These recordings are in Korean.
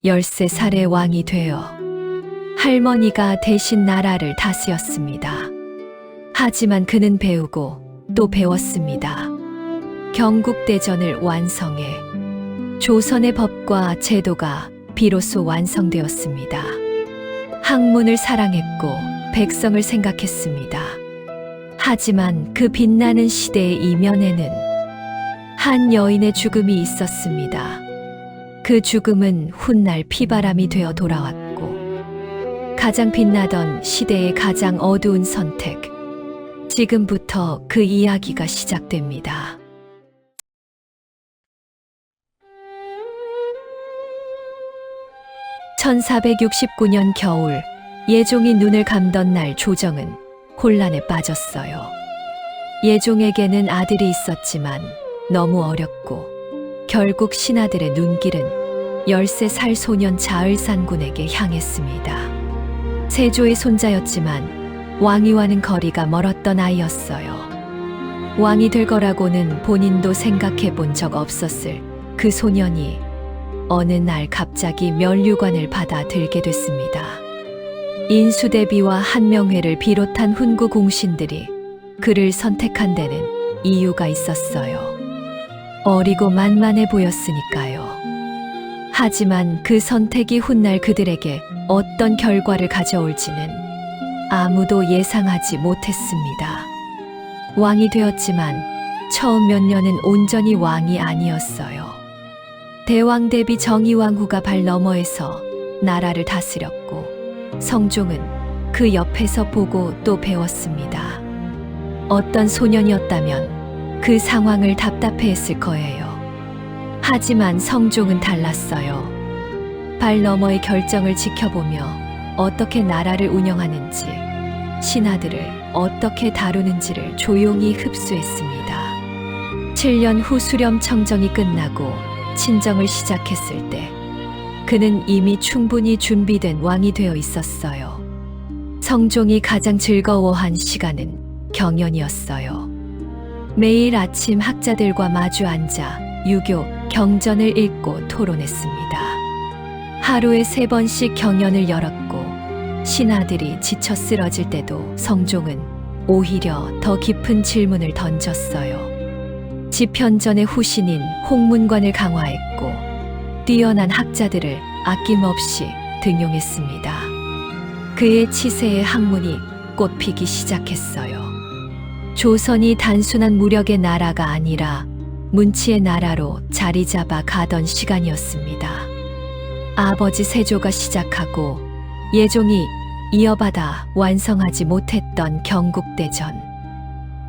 13살의 왕이 되어 할머니가 대신 나라를 다스렸습니다. 하지만 그는 배우고 또 배웠습니다. 경국대전을 완성해 조선의 법과 제도가 비로소 완성되었습니다. 학문을 사랑했고 백성을 생각했습니다. 하지만 그 빛나는 시대의 이면에는 한 여인의 죽음이 있었습니다. 그 죽음은 훗날 피바람이 되어 돌아왔고 가장 빛나던 시대의 가장 어두운 선택. 지금부터 그 이야기가 시작됩니다. (1469년) 겨울, 예종이 눈을 감던 날 조정은 혼란에 빠졌어요. 예종에게는 아들이 있었지만 너무 어렸고 결국 신하들의 눈길은 13살 소년 자을산군에게 향했습니다. 세조의 손자였지만 왕위와는 거리가 멀었던 아이였어요. 왕이 될 거라고는 본인도 생각해 본 적 없었을 그 소년이 어느 날 갑자기 면류관을 받아 들게 됐습니다. 인수대비와 한명회를 비롯한 훈구 공신들이 그를 선택한 데는 이유가 있었어요. 어리고 만만해 보였으니까요. 하지만 그 선택이 훗날 그들에게 어떤 결과를 가져올지는 아무도 예상하지 못했습니다. 왕이 되었지만 처음 몇 년은 온전히 왕이 아니었어요. 대왕 대비 정의왕후가 발 너머에서 나라를 다스렸고 성종은 그 옆에서 보고 또 배웠습니다. 어떤 소년이었다면 그 상황을 답답해했을 거예요. 하지만 성종은 달랐어요. 발 너머의 결정을 지켜보며 어떻게 나라를 운영하는지, 신하들을 어떻게 다루는지를 조용히 흡수했습니다. 7년 후 수렴 청정이 끝나고 친정을 시작했을 때 그는 이미 충분히 준비된 왕이 되어 있었어요. 성종이 가장 즐거워한 시간은 경연이었어요. 매일 아침 학자들과 마주 앉아 유교, 경전을 읽고 토론했습니다. 하루에 3번씩 경연을 열었고 신하들이 지쳐 쓰러질 때도 성종은 오히려 더 깊은 질문을 던졌어요. 집현전의 후신인 홍문관을 강화했고 뛰어난 학자들을 아낌없이 등용했습니다. 그의 치세에 학문이 꽃피기 시작했어요. 조선이 단순한 무력의 나라가 아니라 문치의 나라로 자리 잡아 가던 시간이었습니다. 아버지 세조가 시작하고 예종이 이어받아 완성하지 못했던 경국대전.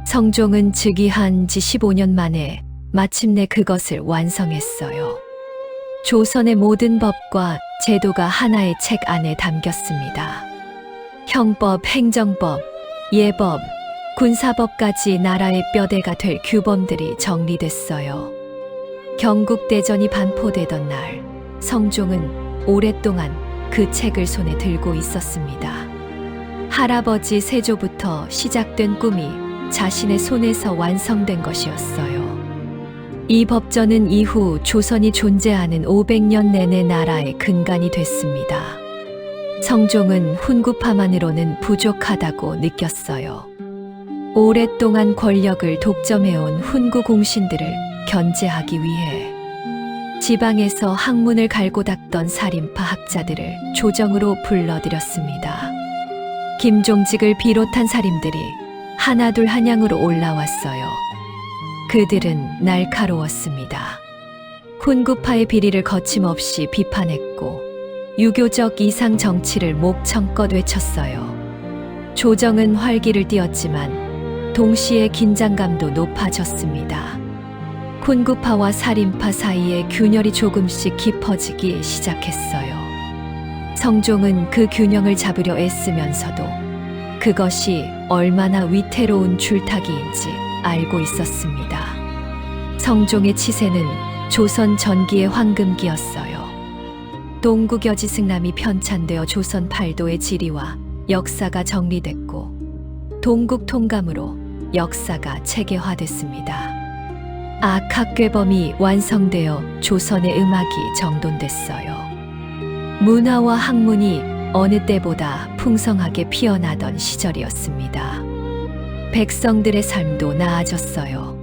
성종은 즉위한 지 15년 만에 마침내 그것을 완성했어요. 조선의 모든 법과 제도가 하나의 책 안에 담겼습니다. 형법, 행정법, 예법, 군사법까지 나라의 뼈대가 될 규범들이 정리됐어요. 경국대전이 반포되던 날, 성종은 오랫동안 그 책을 손에 들고 있었습니다. 할아버지 세조부터 시작된 꿈이 자신의 손에서 완성된 것이었어요. 이 법전은 이후 조선이 존재하는 500년 내내 나라의 근간이 됐습니다. 성종은 훈구파만으로는 부족하다고 느꼈어요. 오랫동안 권력을 독점해온 훈구 공신들을 견제하기 위해 지방에서 학문을 갈고 닦던 살인파 학자들을 조정으로 불러들였습니다. 김종직을 비롯한 살인들이 하나둘 한양으로 올라왔어요. 그들은 날카로웠습니다. 훈구파의 비리를 거침없이 비판했고 유교적 이상 정치를 목청껏 외쳤어요. 조정은 활기를 띠었지만 동시에 긴장감도 높아졌습니다. 훈구파와 살인파 사이의 균열이 조금씩 깊어지기 시작했어요. 성종은 그 균형을 잡으려 애쓰면서도 그것이 얼마나 위태로운 줄타기인지 알고 있었습니다. 성종의 치세는 조선 전기의 황금기였어요. 동구겨지 승남이 편찬되어 조선 팔도의 지리와 역사가 정리됐고 동국 통감으로 역사가 체계화됐습니다. 악학괴범이 완성되어 조선의 음악이 정돈됐어요. 문화와 학문이 어느 때보다 풍성하게 피어나던 시절이었습니다. 백성들의 삶도 나아졌어요.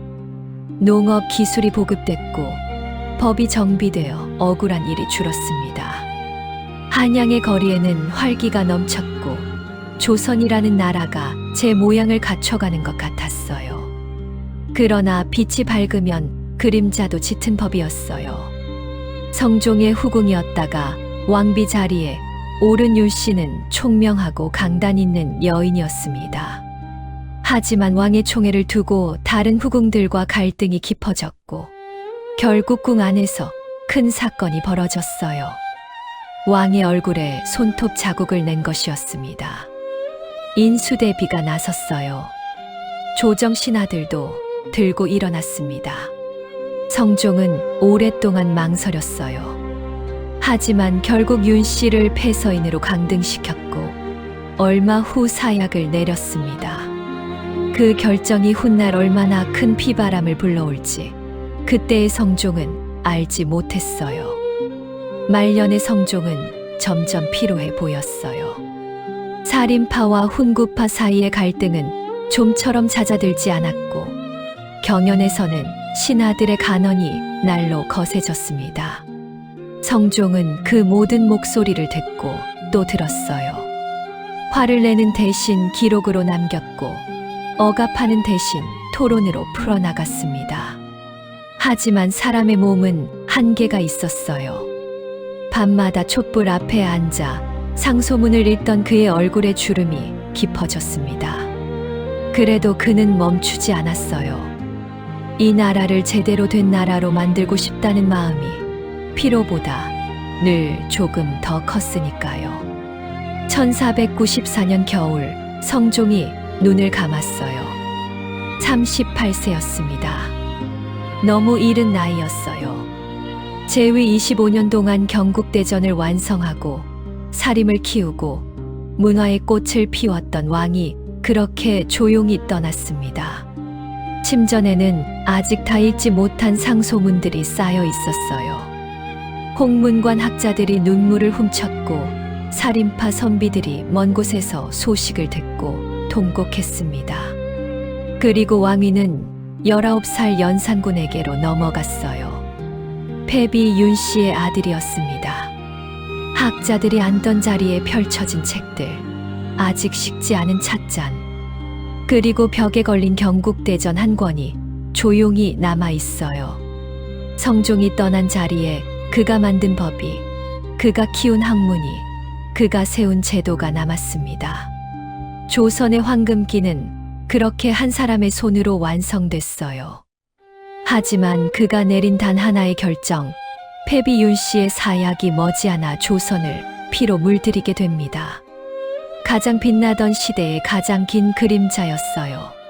농업 기술이 보급됐고 법이 정비되어 억울한 일이 줄었습니다. 한양의 거리에는 활기가 넘쳤고 조선이라는 나라가 제 모양을 갖춰가는 것 같았어요. 그러나 빛이 밝으면 그림자도 짙은 법이었어요. 성종의 후궁이었다가 왕비 자리에 오른 율씨는 총명하고 강단 있는 여인이었습니다. 하지만 왕의 총애를 두고 다른 후궁들과 갈등이 깊어졌고 결국 궁 안에서 큰 사건이 벌어졌어요. 왕의 얼굴에 손톱 자국을 낸 것이었습니다. 인수대비가 나섰어요. 조정 신하들도 들고 일어났습니다. 성종은 오랫동안 망설였어요. 하지만 결국 윤씨를 패서인으로 강등시켰고 얼마 후 사약을 내렸습니다. 그 결정이 훗날 얼마나 큰 피바람을 불러올지 그때의 성종은 알지 못했어요. 말년의 성종은 점점 피로해 보였어요. 살인파와 훈구파 사이의 갈등은 좀처럼 잦아들지 않았고 경연에서는 신하들의 간언이 날로 거세졌습니다. 성종은 그 모든 목소리를 듣고 또 들었어요. 화를 내는 대신 기록으로 남겼고 억압하는 대신 토론으로 풀어나갔습니다. 하지만 사람의 몸은 한계가 있었어요. 밤마다 촛불 앞에 앉아 상소문을 읽던 그의 얼굴의 주름이 깊어졌습니다. 그래도 그는 멈추지 않았어요. 이 나라를 제대로 된 나라로 만들고 싶다는 마음이 피로보다 늘 조금 더 컸으니까요. 1494년 겨울 성종이 눈을 감았어요. 38세였습니다. 너무 이른 나이였어요. 제위 25년 동안 경국대전을 완성하고 사림을 키우고 문화의 꽃을 피웠던 왕이 그렇게 조용히 떠났습니다. 침전에는 아직 다 읽지 못한 상소문들이 쌓여 있었어요. 홍문관 학자들이 눈물을 훔쳤고 살인파 선비들이 먼 곳에서 소식을 듣고 통곡했습니다. 그리고 왕위는 19살 연산군에게로 넘어갔어요. 패비 윤씨의 아들이었습니다. 학자들이 앉던 자리에 펼쳐진 책들, 아직 식지 않은 찻잔, 그리고 벽에 걸린 경국대전 한 권이 조용히 남아 있어요. 성종이 떠난 자리에 그가 만든 법이, 그가 키운 학문이, 그가 세운 제도가 남았습니다. 조선의 황금기는 그렇게 한 사람의 손으로 완성됐어요. 하지만 그가 내린 단 하나의 결정, 패비 윤씨의 사약이 머지않아 조선을 피로 물들이게 됩니다. 가장 빛나던 시대의 가장 긴 그림자였어요.